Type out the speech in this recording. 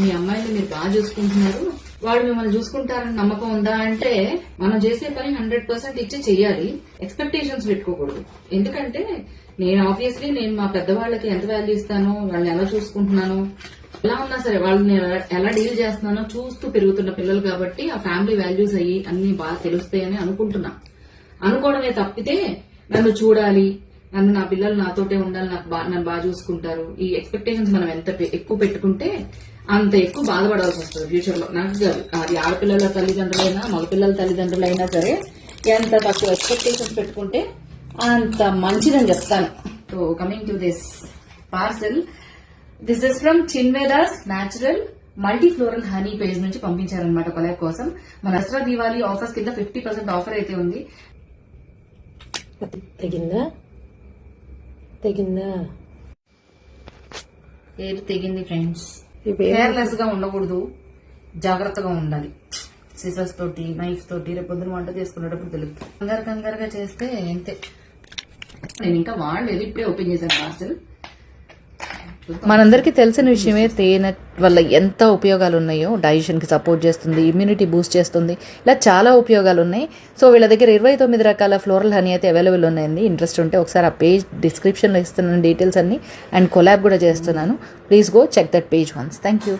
మీ అమ్మాయిని మీరు బాగా చూసుకుంటున్నారు, వాడు మిమ్మల్ని చూసుకుంటారని నమ్మకం ఉందా అంటే మనం చేసే పని 100% ఇచ్చి చెయ్యాలి. ఎక్స్పెక్టేషన్స్ పెట్టుకోకూడదు. ఎందుకంటే నేను మా పెద్దవాళ్ళకి ఎంత వాల్యూ ఇస్తానో, వాళ్ళని ఎలా చూసుకుంటున్నానో, ఎలా ఉన్నా సరే వాళ్ళని ఎలా డీల్ చేస్తున్నానో చూస్తూ పెరుగుతున్న పిల్లలు కాబట్టి ఆ ఫ్యామిలీ వాల్యూస్ అయ్యి అన్ని బాగా తెలుస్తాయని అనుకుంటున్నా. అనుకోవడమే తప్పితే నన్ను చూడాలి, నా పిల్లలు నాతోటే ఉండాలి, నన్ను బాగా చూసుకుంటారు, ఈ ఎక్స్పెక్టేషన్స్ మనం ఎంత ఎక్కువ పెట్టుకుంటే అంత ఎక్కువ బాధపడాల్సి వస్తుంది ఫ్యూచర్ లో. నాకు కాదు, అది ఆడపిల్లల తల్లిదండ్రులైనా మగపిల్లల తల్లిదండ్రులైనా సరే ఎంత తక్కువ ఎక్స్పెక్టేషన్స్ పెట్టుకుంటే అంత మంచిదని చెప్తాను. So coming to this parcel, this is from Chinvedas natural multi floral honey page నుంచి పంపించారనమాట కొలాబ్ కోసం. మన దసరా దీవాలి ఆఫర్స్ కింద 50% ఆఫర్ అయితే ఉంది. ఏది తెగింది ఫ్రెండ్స్. కేర్లెస్ గా ఉండకూడదు, జాగ్రత్తగా ఉండాలి. సిజర్స్ తోటి, నైఫ్ తోటి రేపు పొద్దున వంట చేసుకునేటప్పుడు తెలుస్తుంది. కంగారుగా చేస్తే అంతే. నేను ఇంకా వాడలేదు, ఇప్పుడే ఓపెన్ చేశాను పార్సెల్. మనందరికీ తెలిసిన విషయమే తేనె వల్ల ఎంత ఉపయోగాలు ఉన్నాయో. డైజెషన్కి సపోర్ట్ చేస్తుంది, ఇమ్యూనిటీ బూస్ట్ చేస్తుంది, ఇలా చాలా ఉపయోగాలు ఉన్నాయి. సో వీళ్ళ దగ్గర 29 రకాల ఫ్లోరల్ హనీ అయితే అవైలబుల్ ఉన్నాయండి. ఇంట్రెస్ట్ ఉంటే ఒకసారి ఆ పేజ్ డిస్క్రిప్షన్లో ఇస్తున్నాను డీటెయిల్స్ అన్ని, అండ్ కొలాబ్ కూడా చేస్తున్నాను. Please go check that page once. Thank you.